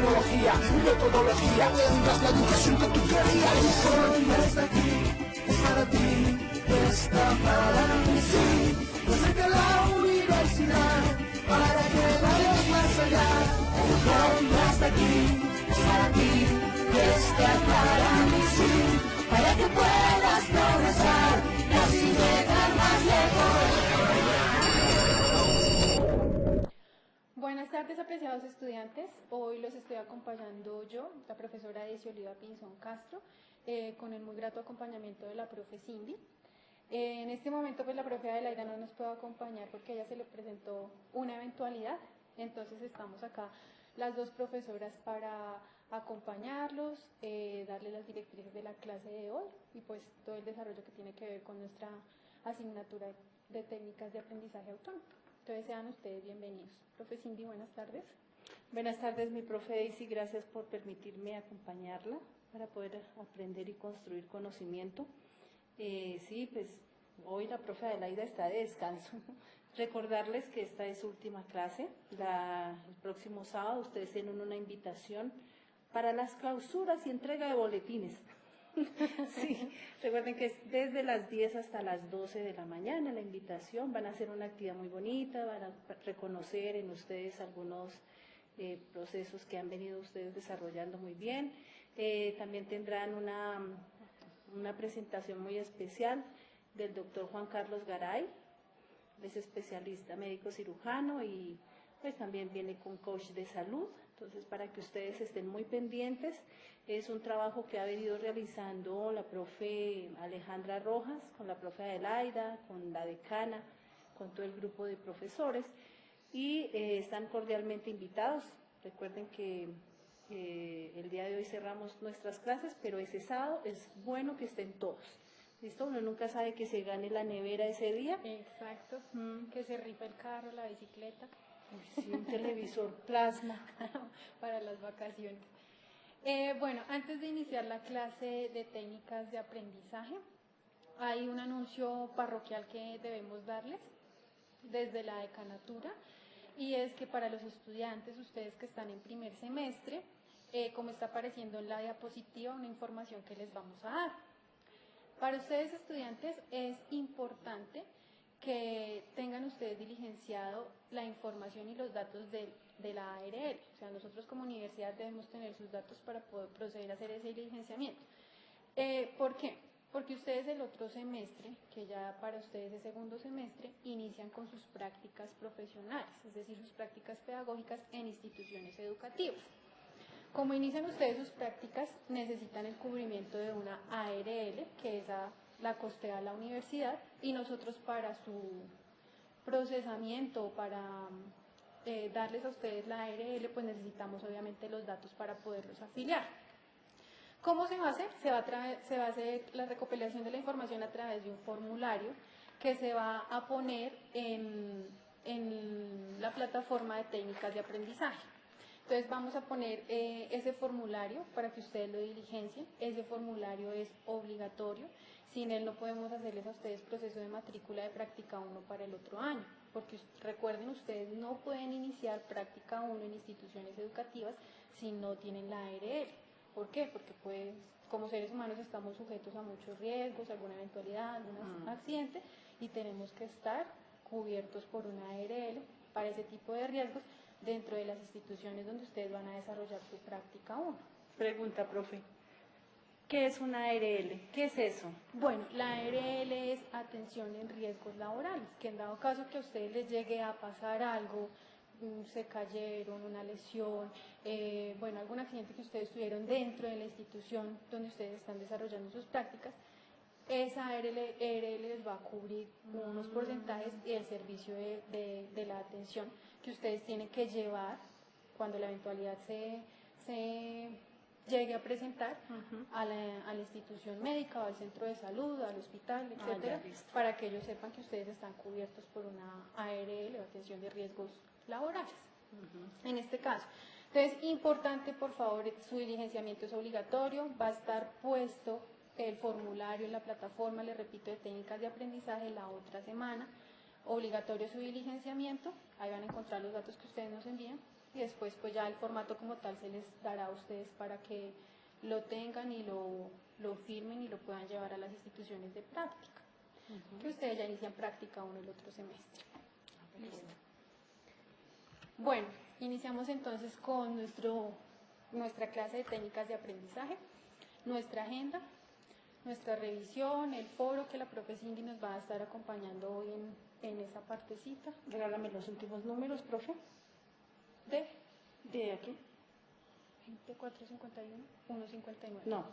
tecnología, metodología, das la educación que tú querías. Hoy está aquí, es para ti, está para mí, sí. Yo sé que la universidad, para que vayas más allá. Hoy está aquí, es para ti, está para mí, sí. Para que puedas progresar y así llegar más lejos. Buenas tardes, apreciados estudiantes. Hoy los estoy acompañando yo, la profesora Daisy Oliva Pinzón Castro, con el muy grato acompañamiento de la profe Cindy. En este momento pues la profe Adelaida no nos puede acompañar porque a ella se le presentó una eventualidad, entonces estamos acá las dos profesoras para acompañarlos, darles las directrices de la clase de hoy y pues todo el desarrollo que tiene que ver con nuestra asignatura de técnicas de aprendizaje autónomo. Entonces sean ustedes bienvenidos. Profe Cindy, buenas tardes. Buenas tardes, mi profe Daisy, gracias por permitirme acompañarla para poder aprender y construir conocimiento. Sí, pues hoy la profe Adelaida está de descanso. Recordarles que esta es su última clase. El próximo sábado ustedes tienen una invitación para las clausuras y entrega de boletines. Sí, recuerden que es desde las 10 hasta las 12 de la mañana la invitación. Van a hacer una actividad muy bonita, van a reconocer en ustedes algunos procesos que han venido ustedes desarrollando muy bien. También tendrán una presentación muy especial del doctor Juan Carlos Garay, es especialista médico cirujano y pues también viene con coach de salud. Entonces, para que ustedes estén muy pendientes, es un trabajo que ha venido realizando la profe Alejandra Rojas, con la profe Adelaida, con la decana, con todo el grupo de profesores, y están cordialmente invitados. Recuerden que el día de hoy cerramos nuestras clases, pero ese sábado es bueno que estén todos. ¿Listo? Uno nunca sabe que se gane la nevera ese día. Exacto, que se rifa el carro, la bicicleta. Sí, un televisor plasma para las vacaciones. Bueno, antes de iniciar la clase de técnicas de aprendizaje, hay un anuncio parroquial que debemos darles desde la decanatura, y es que para los estudiantes, ustedes que están en primer semestre, como está apareciendo en la diapositiva, una información que les vamos a dar. Para ustedes estudiantes es importante que tengan ustedes diligenciado la información y los datos de la ARL. O sea, nosotros como universidad debemos tener sus datos para poder proceder a hacer ese diligenciamiento. ¿Por qué? Porque ustedes el otro semestre, que ya para ustedes es segundo semestre, inician con sus prácticas profesionales, es decir, sus prácticas pedagógicas en instituciones educativas. Como inician ustedes sus prácticas, necesitan el cubrimiento de una ARL, que esa la costea la universidad, y nosotros para su procesamiento, para darles a ustedes la ARL, pues necesitamos obviamente los datos para poderlos afiliar. ¿Cómo se va a hacer? Se va a hacer la recopilación de la información a través de un formulario que se va a poner en la plataforma de técnicas de aprendizaje. Entonces vamos a poner ese formulario para que ustedes lo diligencien. Ese formulario es obligatorio. Sin él no podemos hacerles a ustedes proceso de matrícula de práctica 1 para el otro año, porque recuerden, ustedes no pueden iniciar práctica 1 en instituciones educativas si no tienen la ARL. ¿Por qué? Porque pues, como seres humanos estamos sujetos a muchos riesgos, alguna eventualidad, algún accidente, y tenemos que estar cubiertos por una ARL para ese tipo de riesgos dentro de las instituciones donde ustedes van a desarrollar su práctica 1. Pregunta, profe. ¿Qué es una ARL? ¿Qué es eso? Bueno, la ARL es atención en riesgos laborales, que en dado caso que a ustedes les llegue a pasar algo, se cayeron, una lesión, bueno, algún accidente que ustedes tuvieron dentro de la institución donde ustedes están desarrollando sus prácticas, esa ARL les va a cubrir unos porcentajes y el servicio de la atención que ustedes tienen que llevar cuando la eventualidad se llegue a presentar a la institución médica o al centro de salud, al hospital, etcétera, para que ellos sepan que ustedes están cubiertos por una ARL o atención de riesgos laborales. En este caso, entonces, importante, por favor, su diligenciamiento es obligatorio, va a estar puesto el formulario en la plataforma, les repito, de técnicas de aprendizaje la otra semana. Obligatorio su diligenciamiento, ahí van a encontrar los datos que ustedes nos envían. y después pues ya el formato como tal se les dará a ustedes para que lo tengan y lo firmen y lo puedan llevar a las instituciones de práctica, que ustedes ya inician práctica uno el otro semestre. Listo. Bueno, iniciamos entonces con nuestra clase de técnicas de aprendizaje, nuestra agenda, nuestra revisión, el foro que la profe Cindy nos va a estar acompañando hoy en esa partecita. Regálame los últimos números, profe. ¿De aquí? 2451, 159. No,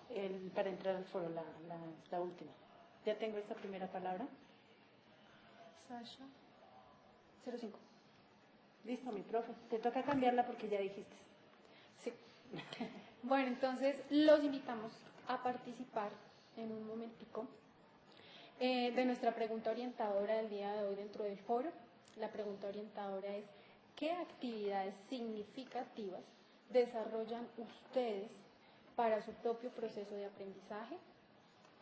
para entrar al foro, la última. Ya tengo esta primera palabra. Sasha, 05. Listo, mi profe. Te toca cambiarla porque ya dijiste. Sí. Bueno, entonces los invitamos a participar en un momentico de nuestra pregunta orientadora del día de hoy dentro del foro. La pregunta orientadora es: ¿qué actividades significativas desarrollan ustedes para su propio proceso de aprendizaje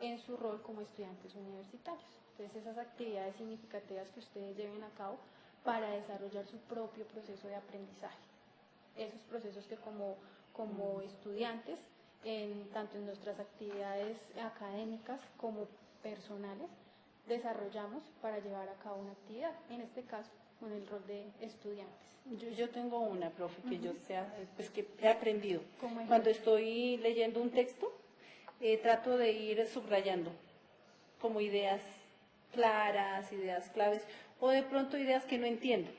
en su rol como estudiantes universitarios? Entonces, esas actividades significativas que ustedes lleven a cabo para desarrollar su propio proceso de aprendizaje. Esos procesos que como estudiantes, tanto en nuestras actividades académicas como personales, desarrollamos para llevar a cabo una actividad, en este caso con el rol de estudiantes. Yo tengo una, profe, que yo sea, pues que he aprendido. ¿Cómo es? Cuando estoy leyendo un texto, trato de ir subrayando como ideas claras, ideas claves, o de pronto ideas que no entiendo.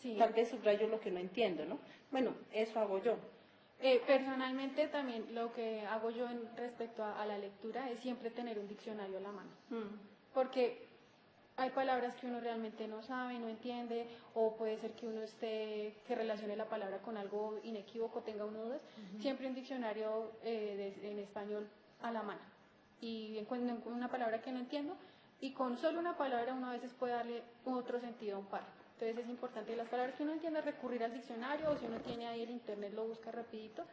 Sí. Tal vez subrayo lo que no entiendo, ¿no? Bueno, eso hago yo. Personalmente también lo que hago yo respecto a la lectura es siempre tener un diccionario a la mano, porque hay palabras que uno realmente no sabe, no entiende, o puede ser que uno que relacione la palabra con algo inequívoco, tenga uno dudas. Siempre un diccionario en español a la mano, y encuentro una palabra que no entiendo, y con solo una palabra uno a veces puede darle otro sentido a un párrafo. Entonces es importante las palabras que uno entiende recurrir al diccionario, o si uno tiene ahí el internet lo busca rapidito,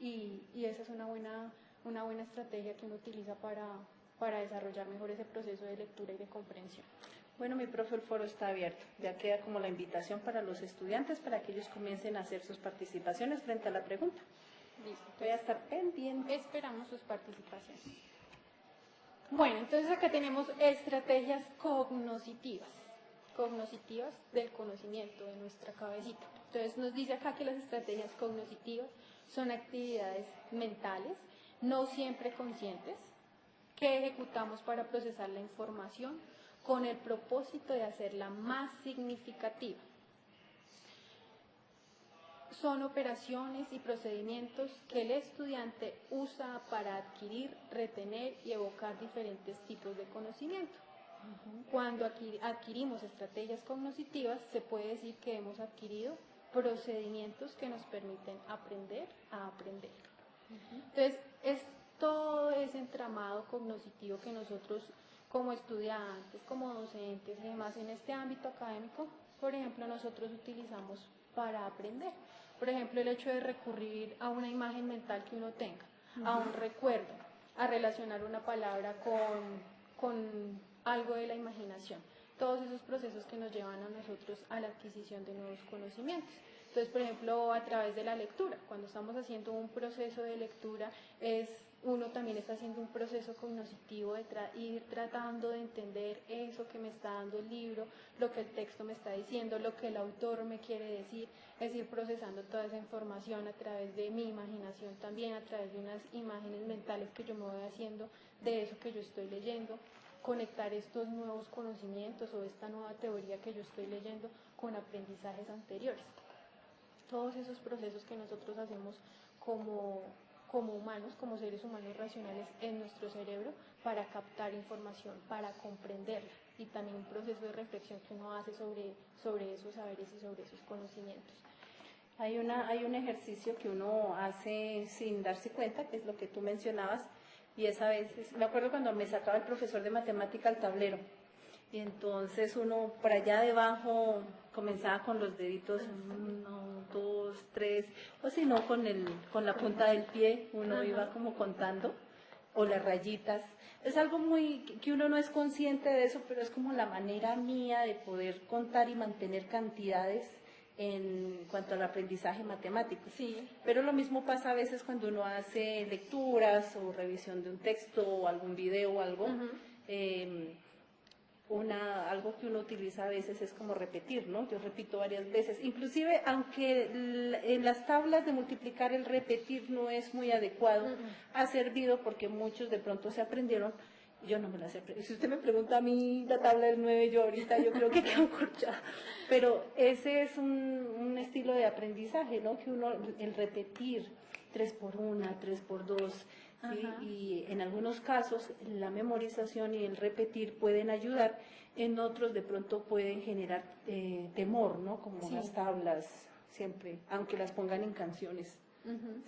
y esa es una buena estrategia que uno utiliza para desarrollar mejor ese proceso de lectura y de comprensión. Bueno, mi profe, el foro está abierto. Ya queda como la invitación para los estudiantes para que ellos comiencen a hacer sus participaciones frente a la pregunta. Listo. Voy a estar pendiente. Esperamos sus participaciones. Bueno, entonces acá tenemos estrategias cognoscitivas del conocimiento de nuestra cabecita. Entonces nos dice acá que las estrategias cognoscitivas son actividades mentales, no siempre conscientes, que ejecutamos para procesar la información con el propósito de hacerla más significativa. Son operaciones y procedimientos que el estudiante usa para adquirir, retener y evocar diferentes tipos de conocimiento. Cuando adquirimos estrategias cognoscitivas, se puede decir que hemos adquirido procedimientos que nos permiten aprender a aprender. Entonces, es todo ese entramado cognoscitivo que nosotros como estudiantes, como docentes y demás en este ámbito académico, por ejemplo, nosotros utilizamos para aprender. Por ejemplo, el hecho de recurrir a una imagen mental que uno tenga, a un recuerdo, a relacionar una palabra con algo de la imaginación. Todos esos procesos que nos llevan a nosotros a la adquisición de nuevos conocimientos. Entonces, por ejemplo, a través de la lectura, cuando estamos haciendo un proceso de lectura, uno también está haciendo un proceso cognoscitivo de ir tratando de entender eso que me está dando el libro, lo que el texto me está diciendo, lo que el autor me quiere decir, es ir procesando toda esa información a través de mi imaginación también, a través de unas imágenes mentales que yo me voy haciendo de eso que yo estoy leyendo, conectar estos nuevos conocimientos o esta nueva teoría que yo estoy leyendo con aprendizajes anteriores. Todos esos procesos que nosotros hacemos como humanos, como seres humanos racionales en nuestro cerebro para captar información, para comprenderla, y también un proceso de reflexión que uno hace sobre esos saberes y sobre esos conocimientos. Hay un ejercicio que uno hace sin darse cuenta, que es lo que tú mencionabas, y esa vez, me acuerdo cuando me sacaba el profesor de matemática al tablero, y entonces uno por allá debajo comenzaba con los deditos 1, 2, 3, o si no con la punta del pie uno iba como contando, o las rayitas. Es algo que uno no es consciente de eso, pero es como la manera mía de poder contar y mantener cantidades en cuanto al aprendizaje matemático. Sí. Pero lo mismo pasa a veces cuando uno hace lecturas o revisión de un texto o algún video o algo. Algo que uno utiliza a veces es como repetir, ¿no? Yo repito varias veces. Inclusive, aunque en las tablas de multiplicar el repetir no es muy adecuado, ha servido porque muchos de pronto se aprendieron. Yo no me las he aprendido. Si usted me pregunta a mí la tabla del 9, yo ahorita yo creo que quedo corchada. Pero ese es un estilo de aprendizaje, ¿no? Que uno, el repetir 3 por 1, 3 por 2, ¿sí? Y en algunos casos la memorización y el repetir pueden ayudar, en otros de pronto pueden generar temor, ¿no? Como las tablas siempre, aunque las pongan en canciones.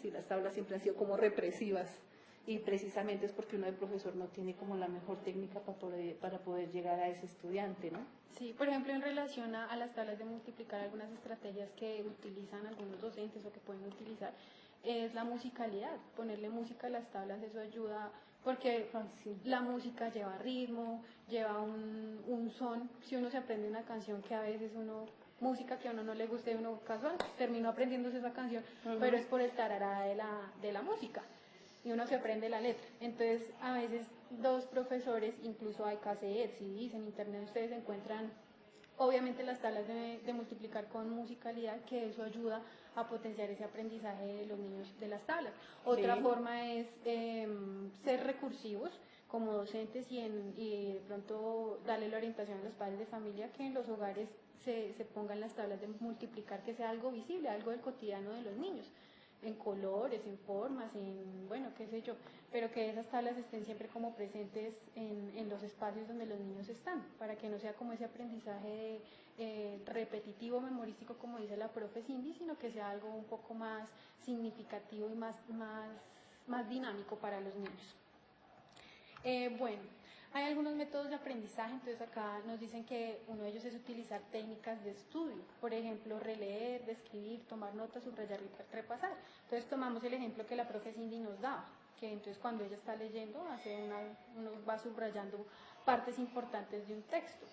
Sí, las tablas siempre han sido como represivas. Y precisamente es porque uno de profesor no tiene como la mejor técnica para poder llegar a ese estudiante, ¿no? Sí, por ejemplo, en relación a las tablas de multiplicar, algunas estrategias que utilizan algunos docentes o que pueden utilizar es la musicalidad, ponerle música a las tablas, eso ayuda, porque la música lleva ritmo, lleva un son. Si uno se aprende una canción que a veces música que a uno no le guste, uno casual, terminó aprendiéndose esa canción, pero es por el tarará de la música. Y uno se aprende la letra. Entonces, a veces dos profesores, incluso hay cassettes, CDs, en internet ustedes encuentran, obviamente, las tablas de multiplicar con musicalidad, que eso ayuda a potenciar ese aprendizaje de los niños de las tablas. Otra forma es ser recursivos como docentes y de pronto darle la orientación a los padres de familia que en los hogares se pongan las tablas de multiplicar, que sea algo visible, algo del cotidiano de los niños, en colores, en formas, bueno, qué sé yo, pero que esas tablas estén siempre como presentes en los espacios donde los niños están, para que no sea como ese aprendizaje repetitivo, memorístico, como dice la profe Cindy, sino que sea algo un poco más significativo y más dinámico para los niños. Bueno, hay algunos métodos de aprendizaje, entonces acá nos dicen que uno de ellos es utilizar técnicas de estudio, por ejemplo, releer, describir, tomar notas, subrayar y repasar. Entonces tomamos el ejemplo que la profe Cindy nos daba, que entonces cuando ella está leyendo, uno va subrayando partes importantes de un texto,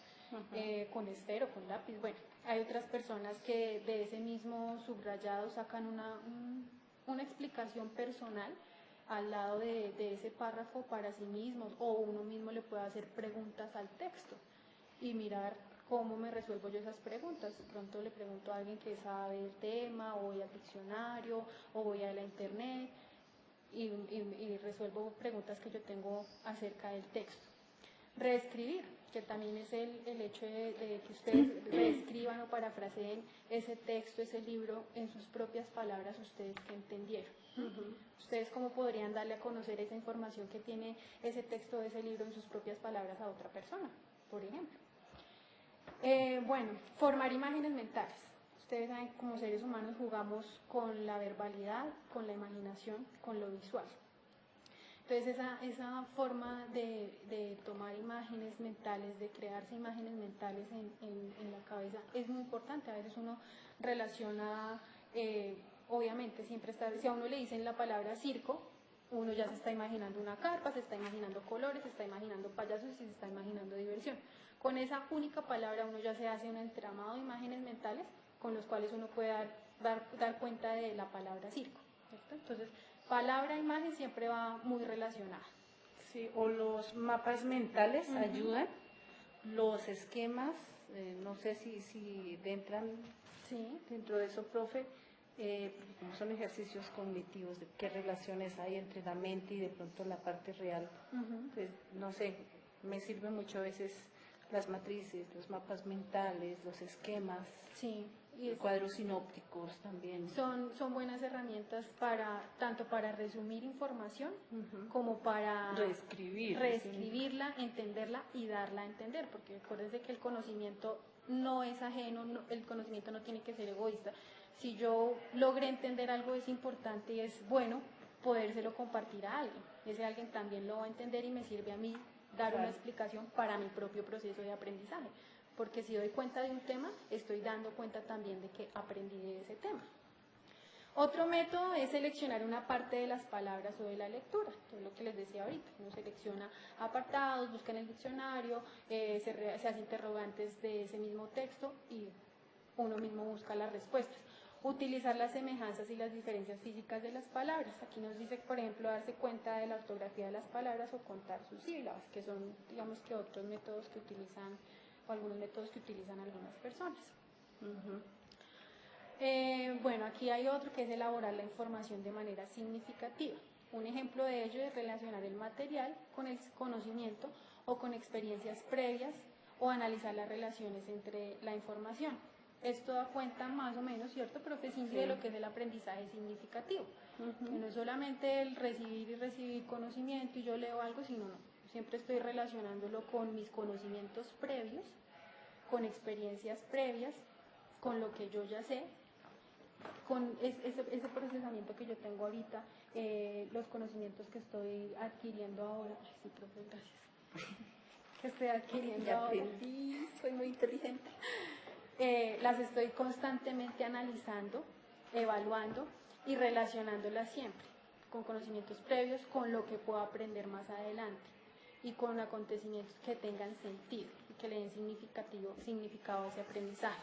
con esfero, con lápiz. Bueno, hay otras personas que de ese mismo subrayado sacan una explicación personal al lado de ese párrafo para sí mismos, o uno mismo le puede hacer preguntas al texto y mirar cómo me resuelvo yo esas preguntas. De pronto le pregunto a alguien que sabe el tema, o voy al diccionario, o voy a la internet y resuelvo preguntas que yo tengo acerca del texto. Reescribir, que también es el hecho de que ustedes reescriban o parafraseen ese texto, ese libro, en sus propias palabras, ustedes que entendieron. Ustedes cómo podrían darle a conocer esa información que tiene ese texto, ese libro, en sus propias palabras a otra persona, por ejemplo. Bueno, formar imágenes mentales. Ustedes saben, como seres humanos jugamos con la verbalidad, con la imaginación, con lo visual. Entonces esa forma de tomar imágenes mentales, de crearse imágenes mentales en la cabeza es muy importante. A veces uno relaciona, obviamente siempre está, si a uno le dicen la palabra circo, uno ya se está imaginando una carpa, se está imaginando colores, se está imaginando payasos y se está imaginando diversión. Con esa única palabra uno ya se hace un entramado de imágenes mentales con los cuales uno puede dar cuenta de la palabra circo, ¿cierto? Entonces, palabra e imagen siempre va muy relacionada. Sí, o los mapas mentales ayudan, los esquemas, no sé si entran dentro de eso, profe, como son ejercicios cognitivos, de qué relaciones hay entre la mente y de pronto la parte real. Pues no sé, me sirven mucho a veces las matrices, los mapas mentales, los esquemas. Sí. Y cuadros sinópticos también. Son buenas herramientas tanto para resumir información como para reescribirla, entenderla y darla a entender, porque acuérdense que el conocimiento no es ajeno, el conocimiento no tiene que ser egoísta. Si yo logré entender algo, es importante y es bueno podérselo compartir a alguien. Ese alguien también lo va a entender y me sirve a mí dar una explicación para mi propio proceso de aprendizaje. Porque si doy cuenta de un tema, estoy dando cuenta también de que aprendí de ese tema. Otro método es seleccionar una parte de las palabras o de la lectura, que es lo que les decía ahorita. Uno selecciona apartados, busca en el diccionario, se hace interrogantes de ese mismo texto y uno mismo busca las respuestas. Utilizar las semejanzas y las diferencias físicas de las palabras. Aquí nos dice, por ejemplo, darse cuenta de la ortografía de las palabras o contar sus sílabas, que son, digamos que otros métodos que utilizan, o algunos métodos que utilizan algunas personas. Bueno, aquí hay otro que es elaborar la información de manera significativa. Un ejemplo de ello es relacionar el material con el conocimiento o con experiencias previas o analizar las relaciones entre la información. Esto da cuenta más o menos, ¿cierto, profe Cindy, de lo que es el aprendizaje significativo? Que no es solamente el recibir y recibir conocimiento y yo leo algo, sino no. Siempre estoy relacionándolo con mis conocimientos previos, con experiencias previas, con lo que yo ya sé, con ese procesamiento que yo tengo ahorita, los conocimientos que estoy adquiriendo ahora. Ay, sí, profe, gracias. Que estoy adquiriendo Ya ahora. aprendí, soy muy inteligente. Las estoy constantemente analizando, evaluando y relacionándolas siempre con conocimientos previos, con lo que puedo aprender más adelante y con acontecimientos que tengan sentido y que le den significado a ese aprendizaje.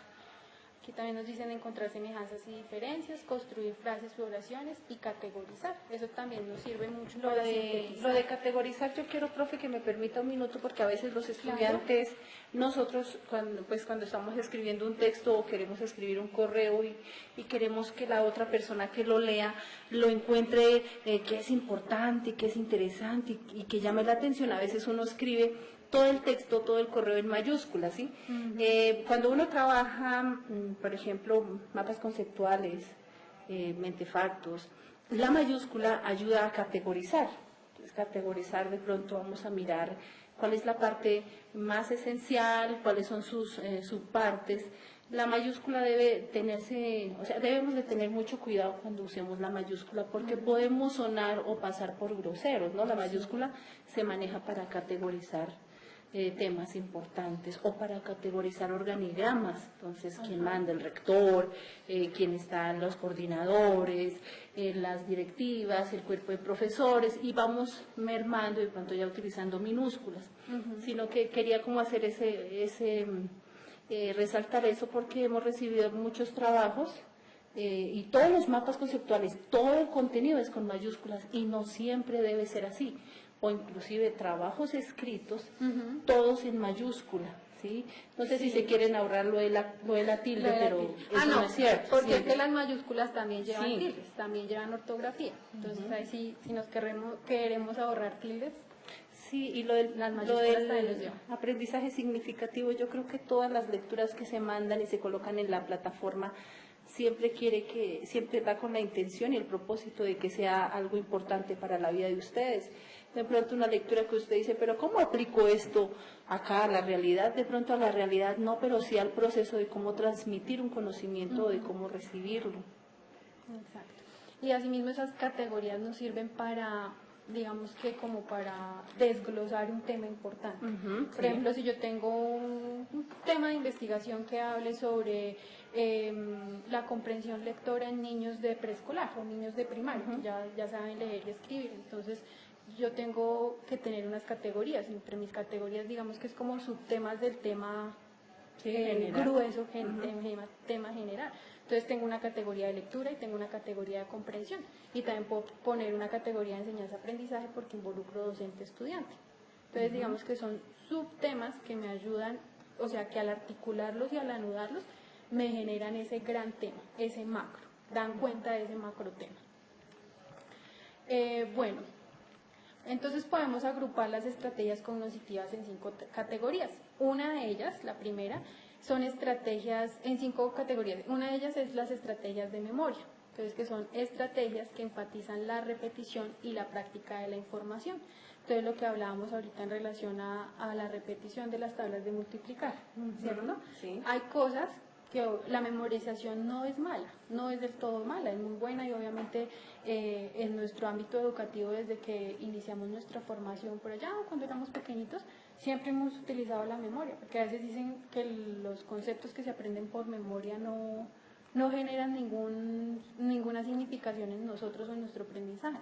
Aquí también nos dicen encontrar semejanzas y diferencias, construir frases u oraciones y categorizar. Eso también nos sirve mucho Lo para de categorizar, yo quiero, profe, que me permita un minuto, porque a veces los estudiantes, nosotros cuando estamos escribiendo un texto o queremos escribir un correo y queremos que la otra persona que lo lea lo encuentre que es importante, que es interesante y que llame la atención, a veces uno escribe todo el texto, todo el correo en mayúsculas, ¿sí? Cuando uno trabaja, por ejemplo, mapas conceptuales, mentefactos, la mayúscula ayuda a categorizar. Entonces, categorizar, de pronto vamos a mirar cuál es la parte más esencial, cuáles son sus subpartes. La mayúscula debe tenerse, o sea, debemos de tener mucho cuidado cuando usemos la mayúscula porque podemos sonar o pasar por groseros, ¿no? La mayúscula se maneja para categorizar temas importantes o para categorizar organigramas. Entonces, quién manda, el rector, quién están los coordinadores, las directivas, el cuerpo de profesores, y vamos mermando y de pronto ya utilizando minúsculas. Sino que quería como hacer resaltar eso porque hemos recibido muchos trabajos y todos los mapas conceptuales, todo el contenido es con mayúsculas y no siempre debe ser así, o inclusive trabajos escritos, todos en mayúscula, ¿sí? No sé si se quieren ahorrar lo de la tilde, pero eso no es cierto. Porque es que las mayúsculas también llevan tildes, también llevan ortografía, entonces ahí sí, si nos queremos ahorrar tildes. Sí, y lo del aprendizaje significativo, yo creo que todas las lecturas que se mandan y se colocan en la plataforma siempre da con la intención y el propósito de que sea algo importante para la vida de ustedes. De pronto una lectura que usted dice, pero ¿cómo aplico esto acá a la realidad? De pronto a la realidad no, pero sí al proceso de cómo transmitir un conocimiento, de cómo recibirlo. Exacto. Y asimismo esas categorías nos sirven para, digamos que como para desglosar un tema importante. Por ejemplo, si yo tengo un tema de investigación que hable sobre la comprensión lectora en niños de preescolar o niños de primaria, que ya saben leer y escribir, entonces yo tengo que tener unas categorías. Entre mis categorías, digamos que es como subtemas del tema grueso, tema general. Entonces tengo una categoría de lectura y tengo una categoría de comprensión. Y también puedo poner una categoría de enseñanza-aprendizaje porque involucro docente-estudiante. Entonces digamos que son subtemas que me ayudan, o sea que al articularlos y al anudarlos me generan ese gran tema, ese macro, dan cuenta de ese macro tema. Bueno, entonces podemos agrupar las estrategias cognitivas en 5 categorías. Una de ellas, la primera, son estrategias en 5 categorías. Una de ellas es las estrategias de memoria, entonces que son estrategias que enfatizan la repetición y la práctica de la información. Entonces lo que hablábamos ahorita en relación a la repetición de las tablas de multiplicar, ¿cierto? Sí. Hay cosas que la memorización no es mala, no es del todo mala, es muy buena y obviamente en nuestro ámbito educativo desde que iniciamos nuestra formación por allá, cuando éramos pequeñitos, siempre hemos utilizado la memoria, porque a veces dicen que los conceptos que se aprenden por memoria no generan ninguna significación en nosotros o en nuestro aprendizaje,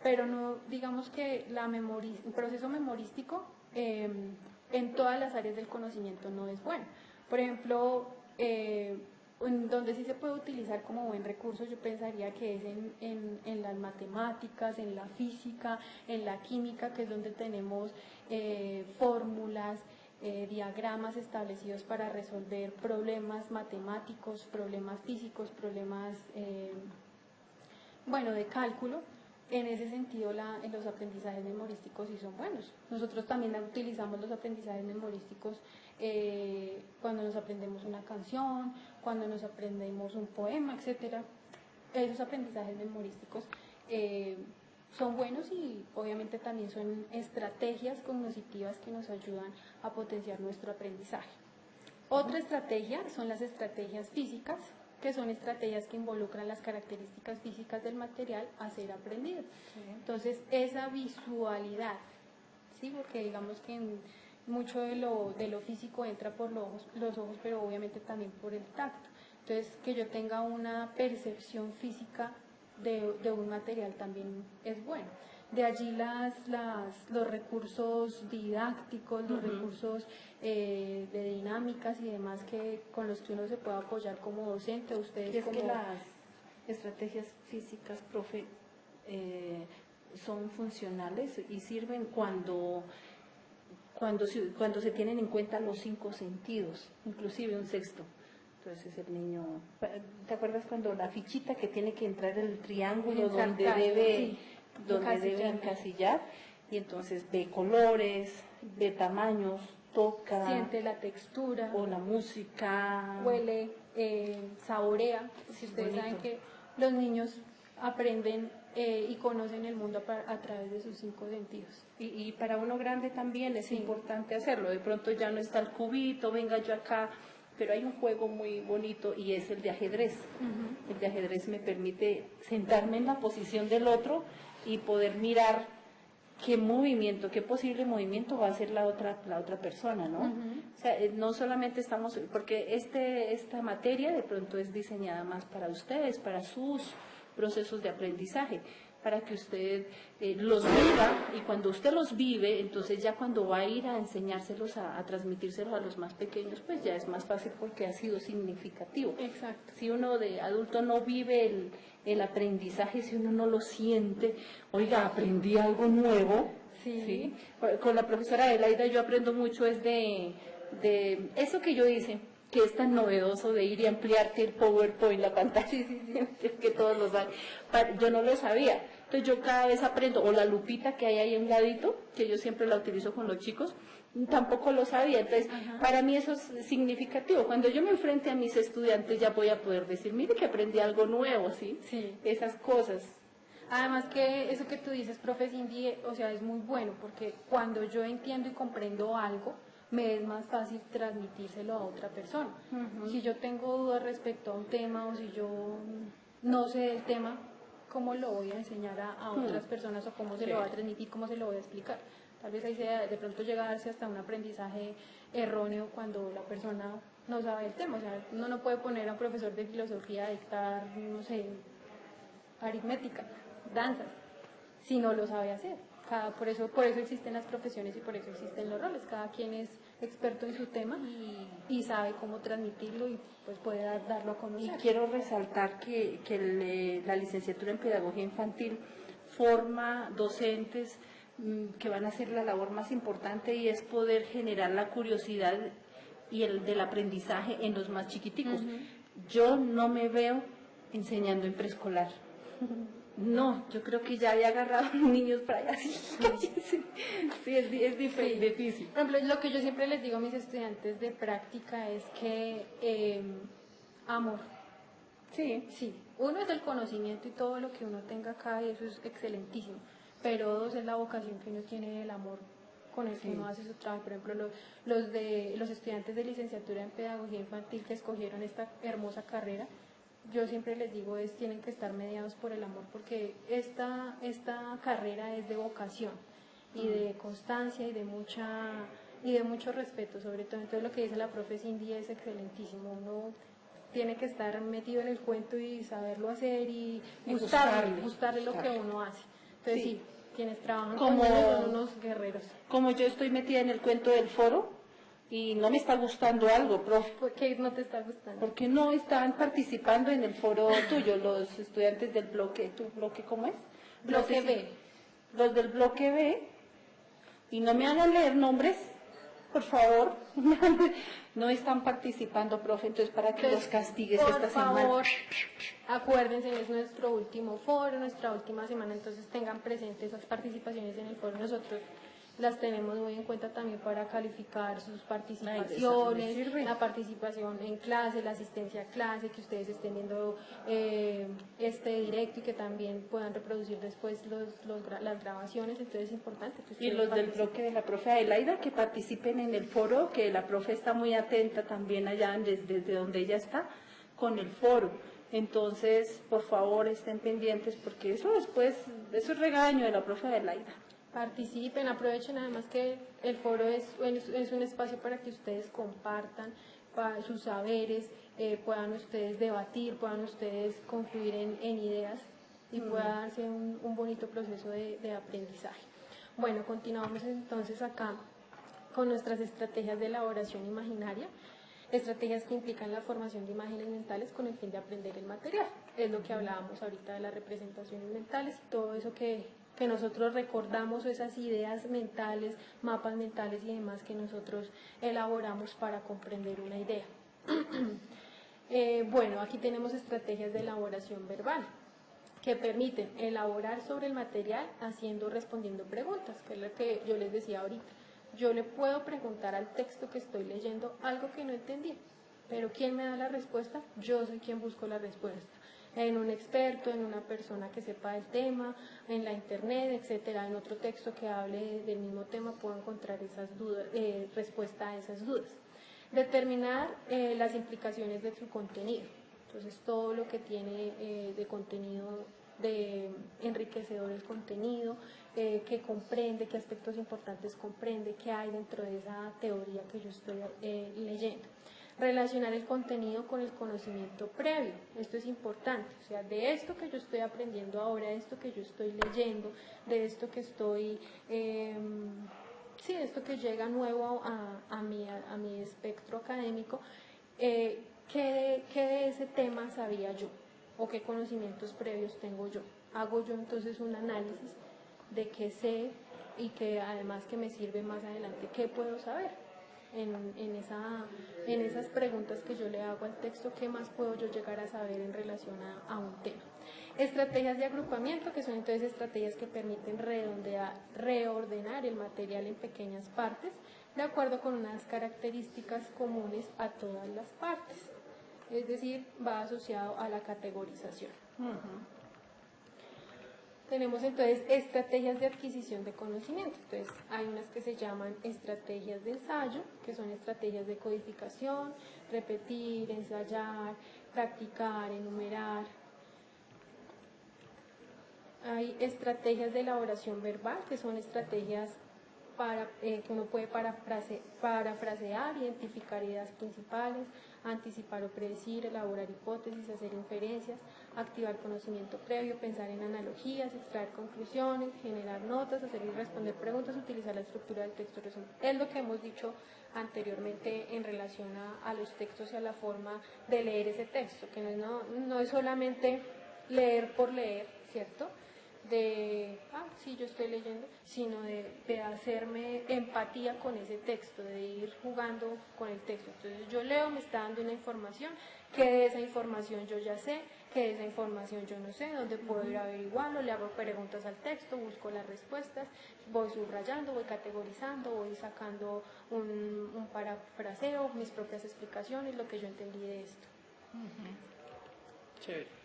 pero no, digamos que el proceso memorístico en todas las áreas del conocimiento no es bueno. Por ejemplo, en donde sí se puede utilizar como buen recurso, yo pensaría que es en las matemáticas, en la física, en la química, que es donde tenemos fórmulas, diagramas establecidos para resolver problemas matemáticos, problemas físicos, problemas de cálculo. En ese sentido, los aprendizajes memorísticos sí son buenos. Nosotros también utilizamos los aprendizajes memorísticos cuando nos aprendemos una canción, cuando nos aprendemos un poema, etcétera. Esos aprendizajes memorísticos son buenos y obviamente también son estrategias cognitivas que nos ayudan a potenciar nuestro aprendizaje. Otra estrategia son las estrategias físicas, que son estrategias que involucran las características físicas del material a ser aprendido. Entonces, esa visualidad, ¿sí? Porque digamos que mucho de lo físico entra por los ojos, pero obviamente también por el tacto. Entonces, que yo tenga una percepción física de un material también es bueno. De allí los recursos didácticos, los recursos de dinámicas y demás con los que uno se puede apoyar como docente. Ustedes y es que las estrategias físicas, profe, son funcionales y sirven cuando se tienen en cuenta los 5 sentidos, inclusive un sexto. Entonces el niño, ¿te acuerdas cuando la fichita que tiene que entrar el triángulo donde debe encasillar? Y entonces ve colores, ve tamaños, toca, siente la textura, o la música, huele, saborea. Si ustedes saben que los niños aprenden y conocen el mundo a través de sus 5 sentidos. Y para uno grande también es importante hacerlo. De pronto ya no está el cubito, venga yo acá. Pero hay un juego muy bonito y es el de ajedrez. El de ajedrez me permite sentarme en la posición del otro y poder mirar qué posible movimiento va a hacer la otra persona, ¿no? O sea, no solamente estamos, porque esta materia de pronto es diseñada más para ustedes, para sus procesos de aprendizaje, para que usted los viva, y cuando usted los vive, entonces ya cuando va a ir a enseñárselos, a transmitírselos a los más pequeños, pues ya es más fácil porque ha sido significativo. Exacto. Si uno de adulto no vive el aprendizaje, si uno no lo siente, oiga, aprendí algo nuevo. Sí. Con la profesora Adelaida yo aprendo mucho es de eso que yo hice, que es tan novedoso de ir y ampliarte el PowerPoint, la pantalla, que todos lo saben. Yo no lo sabía. Entonces yo cada vez aprendo, o la lupita que hay ahí a un ladito, que yo siempre la utilizo con los chicos, tampoco lo sabía. Entonces, para mí eso es significativo. Cuando yo me enfrente a mis estudiantes ya voy a poder decir, mire que aprendí algo nuevo, ¿sí? Esas cosas. Además que eso que tú dices, profe Cindy, o sea, es muy bueno, porque cuando yo entiendo y comprendo algo, me es más fácil transmitírselo a otra persona. Si yo tengo dudas respecto a un tema o si yo no sé del tema, ¿cómo lo voy a enseñar a otras personas o cómo se lo voy a transmitir, cómo se lo voy a explicar? Tal vez ahí sea de pronto llegarse hasta un aprendizaje erróneo cuando la persona no sabe el tema. O sea, uno no puede poner a un profesor de filosofía a dictar, no sé, aritmética, danzas, si no lo sabe hacer. Por eso existen las profesiones y por eso existen los roles. Cada quien es experto en su tema y sabe cómo transmitirlo y pues puede darlo a conocer. Y quiero resaltar que la licenciatura en Pedagogía Infantil forma docentes que van a hacer la labor más importante, y es poder generar la curiosidad y el del aprendizaje en los más chiquiticos. Yo no me veo enseñando en preescolar. No, yo creo que ya había agarrado niños para allá. Sí, es difícil. Por ejemplo, lo que yo siempre les digo a mis estudiantes de práctica es que amor. Sí. Uno es el conocimiento y todo lo que uno tenga acá, y eso es excelentísimo. Pero 2 es la vocación que uno tiene, el amor con el que uno hace su trabajo. Por ejemplo, los estudiantes de licenciatura en Pedagogía Infantil que escogieron esta hermosa carrera, yo siempre les digo, tienen que estar mediados por el amor, porque esta carrera es de vocación y de constancia y de mucho respeto, sobre todo. Entonces lo que dice la profe Cindy es excelentísimo. Uno tiene que estar metido en el cuento y saberlo hacer y gustarle lo que uno hace. Entonces sí, quienes trabajan con ellos son unos guerreros. Como yo estoy metida en el cuento del foro, y no me está gustando algo, profe. ¿Por qué no te está gustando? Porque no están participando en el foro tuyo, los estudiantes del bloque, ¿tu bloque cómo es? Bloque B. Los del bloque B, y no me hagan leer nombres, por favor, no están participando, profe, entonces para que los castigues esta semana. Por favor, acuérdense, es nuestro último foro, nuestra última semana, entonces tengan presentes esas participaciones en el foro. Nosotros las tenemos muy en cuenta también para calificar sus participaciones, la participación en clase, la asistencia a clase, que ustedes estén viendo este directo y que también puedan reproducir después las grabaciones, entonces es importante que ustedes y los del bloque de la profe Adelaida que participen en el foro, que la profe está muy atenta también allá desde donde ella está con el foro. Entonces, por favor, estén pendientes porque eso después, eso es regaño de la profe Adelaida. Participen, aprovechen además que el foro es un espacio para que ustedes compartan sus saberes, puedan ustedes debatir, puedan ustedes confluir en ideas y pueda darse un bonito proceso de aprendizaje. Bueno, continuamos entonces acá con nuestras estrategias de elaboración imaginaria, estrategias que implican la formación de imágenes mentales con el fin de aprender el material. Es lo que hablábamos ahorita de las representaciones mentales y todo eso que nosotros recordamos, esas ideas mentales, mapas mentales y demás que nosotros elaboramos para comprender una idea. Bueno, aquí tenemos estrategias de elaboración verbal que permiten elaborar sobre el material respondiendo preguntas, que es lo que yo les decía ahorita. Yo le puedo preguntar al texto que estoy leyendo algo que no entendí, pero ¿quién me da la respuesta? Yo soy quien busco la respuesta. En un experto, en una persona que sepa del tema, en la internet, etcétera, en otro texto que hable del mismo tema puedo encontrar esas dudas, respuesta a esas dudas. Determinar las implicaciones de su contenido. Entonces todo lo que tiene de contenido, de enriquecedor el contenido, que comprende, qué aspectos importantes comprende, qué hay dentro de esa teoría que yo estoy leyendo. Relacionar el contenido con el conocimiento previo, esto es importante, o sea, de esto que yo estoy aprendiendo ahora, de esto que yo estoy leyendo, de esto que estoy, esto que llega nuevo a mi espectro académico, ¿qué de ese tema sabía yo? ¿O qué conocimientos previos tengo yo? Hago yo entonces un análisis de qué sé y que además que me sirve más adelante, ¿qué puedo saber? En esas preguntas que yo le hago al texto, ¿qué más puedo yo llegar a saber en relación a un tema? Estrategias de agrupamiento, que son entonces estrategias que permiten reordenar el material en pequeñas partes, de acuerdo con unas características comunes a todas las partes. Es decir, va asociado a la categorización. Tenemos entonces estrategias de adquisición de conocimiento. Entonces hay unas que se llaman estrategias de ensayo, que son estrategias de codificación, repetir, ensayar, practicar, enumerar. Hay estrategias de elaboración verbal, que son estrategias que uno puede parafrasear, identificar ideas principales, anticipar o predecir, elaborar hipótesis, hacer inferencias, activar conocimiento previo, pensar en analogías, extraer conclusiones, generar notas, hacer y responder preguntas, utilizar la estructura del texto resumen. Es lo que hemos dicho anteriormente en relación a los textos y a la forma de leer ese texto, que no es solamente leer por leer, ¿cierto? Sí, yo estoy leyendo, sino de hacerme empatía con ese texto, de ir jugando con el texto. Entonces yo leo, me está dando una información, que de esa información yo ya sé, que de esa información yo no sé, dónde puedo ir a averiguarlo, le hago preguntas al texto, busco las respuestas, voy subrayando, voy categorizando, voy sacando un parafraseo, mis propias explicaciones, lo que yo entendí de esto. Chévere.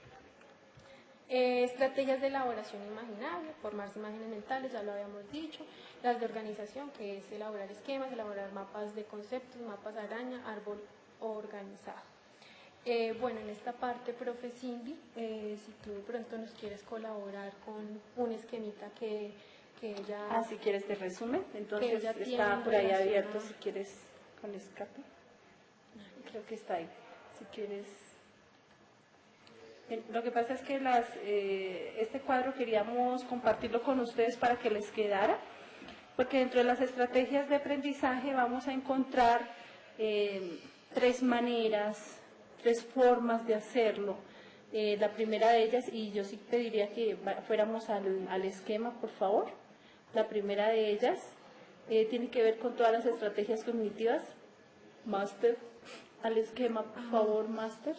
Estrategias de elaboración imaginaria, formarse imágenes mentales, ya lo habíamos dicho. Las de organización, que es elaborar esquemas, elaborar mapas de conceptos, mapas araña, árbol organizado. Bueno, en esta parte, profe Cindy, si tú de pronto nos quieres colaborar con un esquemita que ella... si quieres te resumen, entonces está por ahí abierto, si quieres con escape. Creo que está ahí, si quieres... Lo que pasa es que este cuadro queríamos compartirlo con ustedes para que les quedara Porque dentro de las estrategias de aprendizaje vamos a encontrar 3 maneras, 3 formas de hacerlo. La primera de ellas, y yo sí pediría que fuéramos al esquema, por favor. La primera de ellas tiene que ver con todas las estrategias cognitivas. Máster, al esquema, por favor, máster.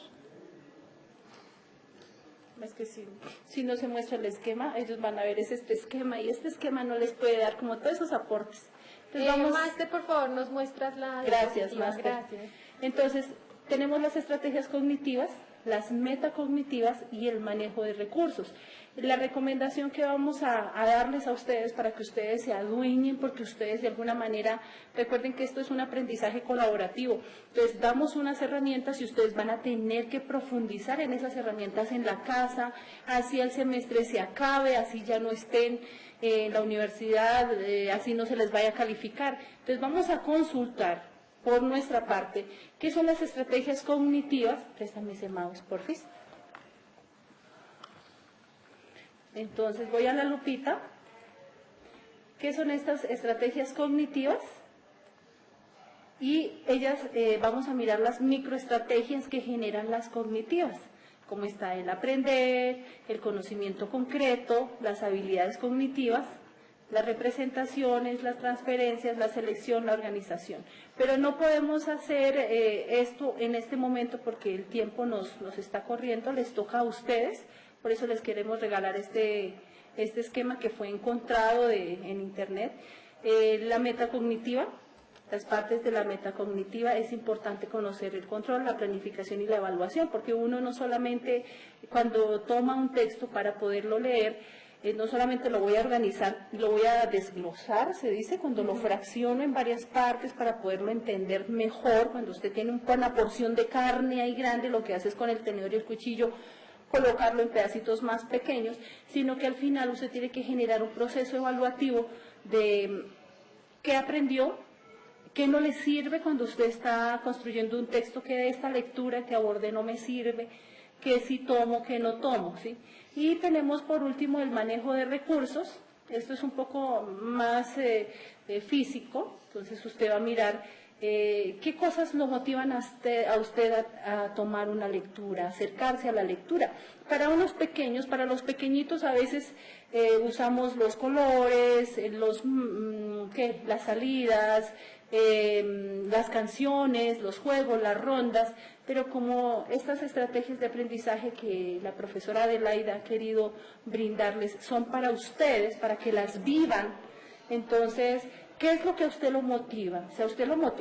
Es que si no se muestra el esquema, ellos van a ver este esquema, y este esquema no les puede dar como todos esos aportes. Entonces Máster, por favor, nos muestras la... Gracias, máster. Gracias. Entonces, tenemos las estrategias cognitivas, las metacognitivas y el manejo de recursos. La recomendación que vamos a darles a ustedes para que ustedes se adueñen, porque ustedes de alguna manera, recuerden que esto es un aprendizaje colaborativo, entonces damos unas herramientas y ustedes van a tener que profundizar en esas herramientas en la casa, así el semestre se acabe, así ya no estén en la universidad, así no se les vaya a calificar. Entonces vamos a consultar por nuestra parte, ¿qué son las estrategias cognitivas? Préstame ese mouse, porfis. Entonces voy a la lupita. ¿Qué son estas estrategias cognitivas? Y ellas, vamos a mirar las microestrategias que generan las cognitivas, como está el aprender, el conocimiento concreto, las habilidades cognitivas, las representaciones, las transferencias, la selección, la organización. Pero no podemos hacer esto en este momento porque el tiempo nos está corriendo, les toca a ustedes, por eso les queremos regalar este esquema que fue encontrado en internet. La metacognitiva, las partes de la metacognitiva, es importante conocer el control, la planificación y la evaluación, porque uno no solamente cuando toma un texto para poderlo leer, no solamente lo voy a organizar, lo voy a desglosar, se dice, cuando lo fracciono en varias partes para poderlo entender mejor. Cuando usted tiene una porción de carne ahí grande, lo que hace es con el tenedor y el cuchillo colocarlo en pedacitos más pequeños, sino que al final usted tiene que generar un proceso evaluativo de qué aprendió, qué no le sirve cuando usted está construyendo un texto, que de esta lectura que abordé no me sirve, qué sí tomo, qué no tomo, ¿sí? Y tenemos por último el manejo de recursos. Esto es un poco más físico, entonces usted va a mirar qué cosas lo motivan a usted a tomar una lectura, acercarse a la lectura. Para unos pequeños, para los pequeñitos a veces usamos los colores, las salidas, las canciones, los juegos, las rondas, pero como estas estrategias de aprendizaje que la profesora Adelaida ha querido brindarles son para ustedes, para que las vivan, entonces, ¿qué es lo que a usted lo motiva? O sea,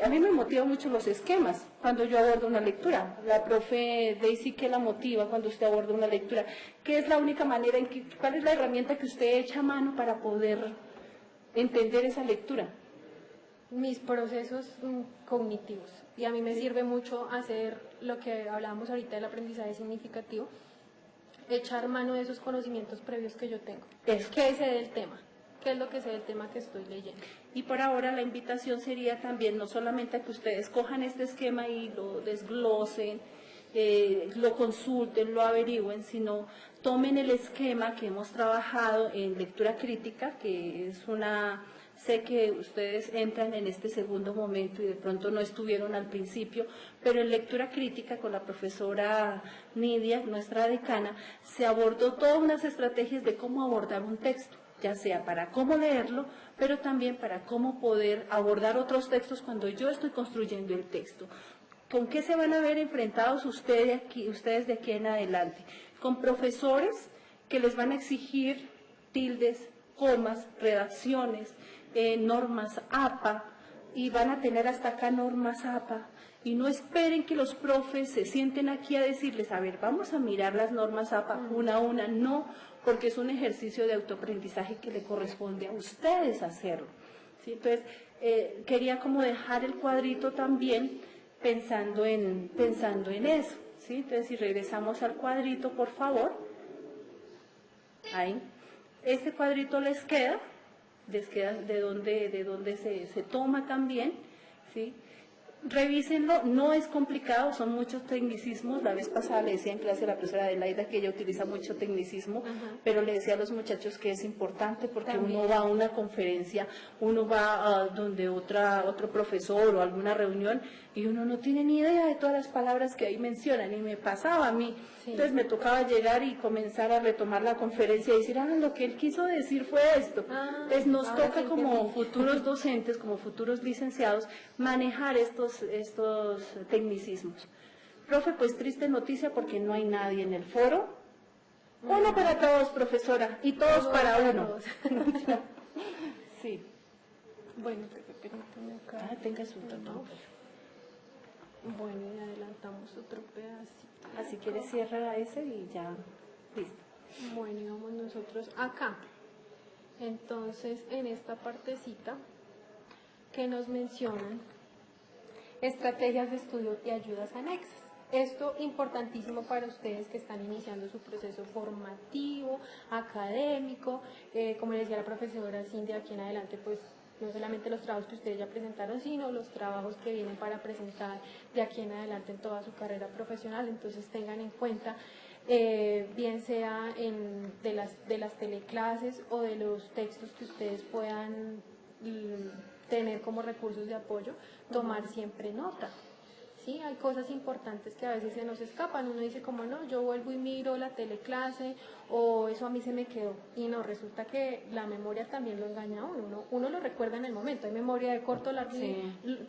a mí me motivan mucho los esquemas cuando yo abordo una lectura. La profe Daisy, ¿qué la motiva cuando usted aborda una lectura? ¿Qué es la única manera, cuál es la herramienta que usted echa a mano para poder entender esa lectura? Mis procesos cognitivos, y a mí me sirve mucho hacer lo que hablábamos ahorita del aprendizaje significativo, echar mano de esos conocimientos previos que yo tengo. ¿Qué sé del tema? ¿Qué es lo que sé del tema que estoy leyendo? Y por ahora la invitación sería también no solamente a que ustedes cojan este esquema y lo desglosen, lo consulten, lo averigüen, sino tomen el esquema que hemos trabajado en lectura crítica, que es sé que ustedes entran en este segundo momento y de pronto no estuvieron al principio, pero en lectura crítica con la profesora Nidia, nuestra decana, se abordó todas unas estrategias de cómo abordar un texto, ya sea para cómo leerlo, pero también para cómo poder abordar otros textos cuando yo estoy construyendo el texto. ¿Con qué se van a ver enfrentados ustedes de aquí en adelante? Con profesores que les van a exigir tildes, comas, redacciones, normas APA, y van a tener hasta acá normas APA, y no esperen que los profes se sienten aquí a decirles, a ver, vamos a mirar las normas APA una a una, no, porque es un ejercicio de autoaprendizaje que le corresponde a ustedes hacerlo, ¿sí? Entonces, quería como dejar el cuadrito también pensando en eso, ¿sí? Entonces, si regresamos al cuadrito, por favor, ahí, este cuadrito les queda de donde se toma también, ¿sí? revísenlo, no es complicado, son muchos tecnicismos. La vez pasada le decía en clase a la profesora Adelaida que ella utiliza mucho tecnicismo, pero le decía a los muchachos que es importante porque También. uno va a una conferencia, uno va a donde otro profesor o alguna reunión y uno no tiene ni idea de todas las palabras que ahí mencionan, y me pasaba a mí. Sí. Entonces me tocaba llegar y comenzar a retomar la conferencia y decir, lo que él quiso decir fue esto. Entonces nos ahora toca sí como entendí. futuros docentes, como futuros licenciados, manejar estos tecnicismos. Profe, pues triste noticia porque no hay nadie en el foro. Uno para todos, profesora, y todos Uno para para uno. todos. Sí. Bueno, permítame acá. Tenga su tatón. Bueno, y adelantamos otro pedacito. Así quiere cierra ese y ya, listo. Bueno, y vamos nosotros acá. Entonces, en esta partecita que nos mencionan estrategias de estudio y ayudas anexas. Esto importantísimo para ustedes que están iniciando su proceso formativo, académico. Como les decía la profesora Cindy, aquí en adelante, pues no solamente los trabajos que ustedes ya presentaron, sino los trabajos que vienen para presentar de aquí en adelante en toda su carrera profesional. Entonces tengan en cuenta, bien sea de las teleclases o de los textos que ustedes puedan tener como recursos de apoyo, tomar siempre nota. Sí, hay cosas importantes que a veces se nos escapan. Uno dice como no, yo vuelvo y miro la teleclase o eso a mí se me quedó. Y no, resulta que la memoria también lo engaña a uno. Uno lo recuerda en el momento. Hay memoria de corto,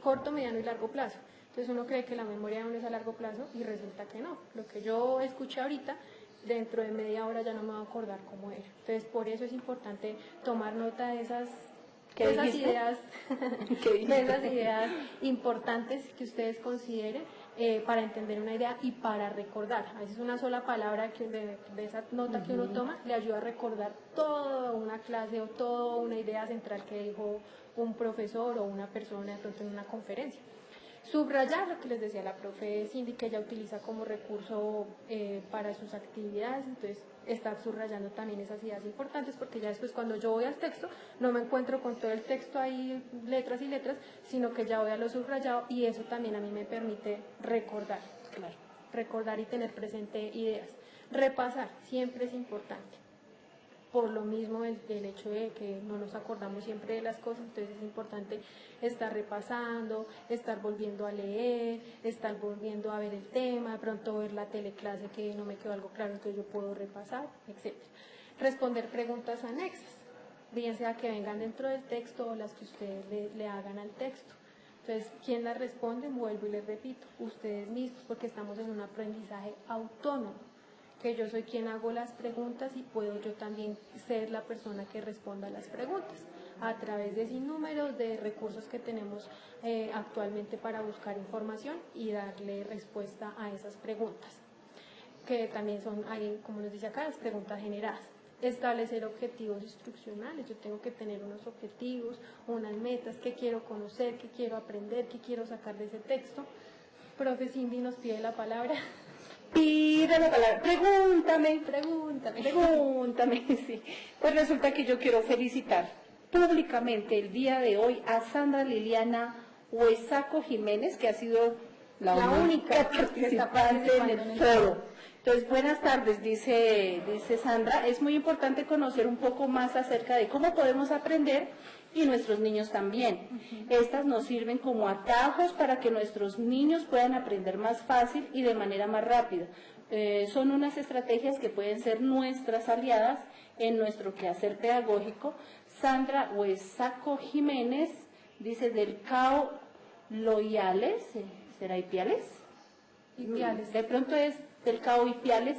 corto, mediano y largo plazo. Entonces uno cree que la memoria de uno es a largo plazo y resulta que no. Lo que yo escuché ahorita, dentro de media hora ya no me voy a acordar cómo era. Entonces por eso es importante tomar nota de esas ideas, de esas ideas importantes que ustedes consideren para entender una idea y para recordar. A veces una sola palabra de esa nota que uno toma le ayuda a recordar toda una clase o toda una idea central que dijo un profesor o una persona de pronto en una conferencia. Subrayar lo que les decía la profe Cindy, que ella utiliza como recurso para sus actividades, entonces estar subrayando también esas ideas importantes, porque ya después cuando yo voy al texto no me encuentro con todo el texto ahí letras y letras, sino que ya voy a lo subrayado y eso también a mí me permite recordar, claro, recordar y tener presente ideas. Repasar siempre es importante. Por lo mismo el hecho de que no nos acordamos siempre de las cosas, entonces es importante estar repasando, estar volviendo a leer, estar volviendo a ver el tema, de pronto ver la teleclase que no me quedó algo claro, entonces yo puedo repasar, etc. Responder preguntas anexas, bien sea que vengan dentro del texto o las que ustedes le hagan al texto. Entonces, ¿quién las responde? Vuelvo y les repito, ustedes mismos, porque estamos en un aprendizaje autónomo, que yo soy quien hago las preguntas y puedo yo también ser la persona que responda a las preguntas a través de sinnúmeros de recursos que tenemos actualmente para buscar información y darle respuesta a esas preguntas, que también son, como nos dice acá, las preguntas generadas. Establecer objetivos instruccionales, yo tengo que tener unos objetivos, unas metas, qué quiero conocer, qué quiero aprender, qué quiero sacar de ese texto. Profe Cindy nos pide la palabra. Pide la palabra, pregúntame, sí. Pues resulta que yo quiero felicitar públicamente el día de hoy a Sandra Liliana Huesaco Jiménez, que ha sido la única participante en el foro. Entonces, buenas tardes, dice Sandra. Es muy importante conocer un poco más acerca de cómo podemos aprender y nuestros niños también. Estas nos sirven como atajos para que nuestros niños puedan aprender más fácil y de manera más rápida. Son unas estrategias que pueden ser nuestras aliadas en nuestro quehacer pedagógico. Sandra Huesaco Jiménez dice del CAO Loyales, ¿será Ipiales? Ipiales. De pronto es del CAO Ipiales.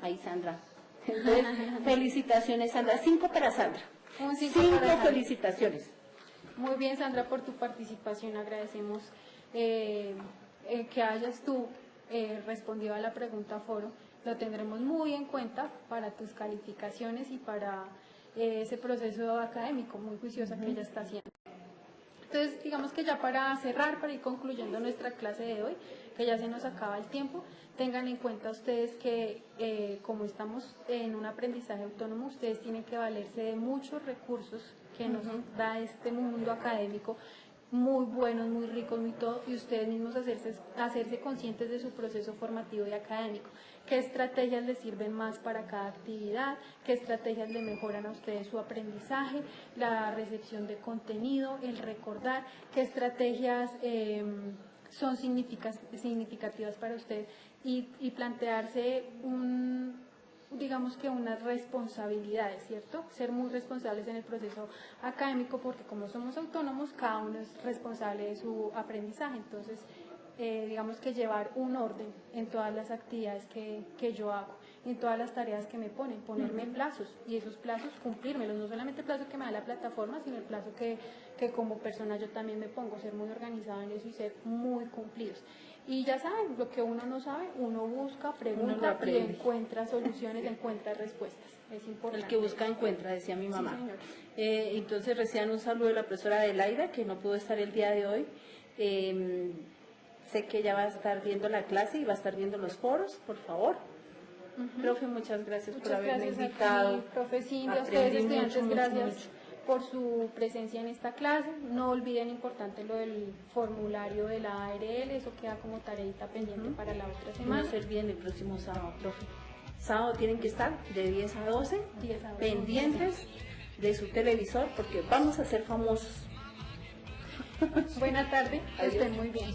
Ahí, Sandra. Entonces, felicitaciones, Sandra. 5 para Sandra. 5 felicitaciones. Muy bien, Sandra, por tu participación. Agradecemos que hayas tú respondido a la pregunta foro. Lo tendremos muy en cuenta para tus calificaciones y para ese proceso académico muy juiciosa que ella está haciendo. Entonces, digamos que ya para cerrar, para ir concluyendo nuestra clase de hoy, que ya se nos acaba el tiempo, tengan en cuenta ustedes que como estamos en un aprendizaje autónomo, ustedes tienen que valerse de muchos recursos que nos da este mundo académico, muy buenos, muy ricos, muy todo, y ustedes mismos hacerse conscientes de su proceso formativo y académico. ¿Qué estrategias les sirven más para cada actividad? ¿Qué estrategias le mejoran a ustedes su aprendizaje, la recepción de contenido, el recordar? ¿Qué estrategias son significativas para ustedes? Y plantearse digamos que unas responsabilidades, ¿cierto? Ser muy responsables en el proceso académico, porque como somos autónomos, cada uno es responsable de su aprendizaje. Entonces, digamos que llevar un orden en todas las actividades que yo hago, en todas las tareas que me ponen, ponerme plazos, y esos plazos cumplírmelos, no solamente el plazo que me da la plataforma, sino el plazo que como persona yo también me pongo, ser muy organizada en eso y ser muy cumplidos. Y ya saben, lo que uno no sabe, uno busca, pregunta y encuentra soluciones, encuentra respuestas. Es importante. El que busca encuentra, decía mi mamá. Sí, Entonces recién un saludo de la profesora Adelaida, que no pudo estar el día de hoy. Sé que ella va a estar viendo la clase y va a estar viendo los foros, por favor. Profe, muchas gracias por haberme invitado. A ti, profe Cindy, a ustedes estudiantes, gracias por su presencia en esta clase. No olviden, importante, lo del formulario de la ARL, eso queda como tareita pendiente para la otra semana. No se olviden el próximo sábado, profe. Sábado tienen que estar de 10 a 12, pendientes de su televisor, porque vamos a ser famosos. Buena tarde, que estén muy bien.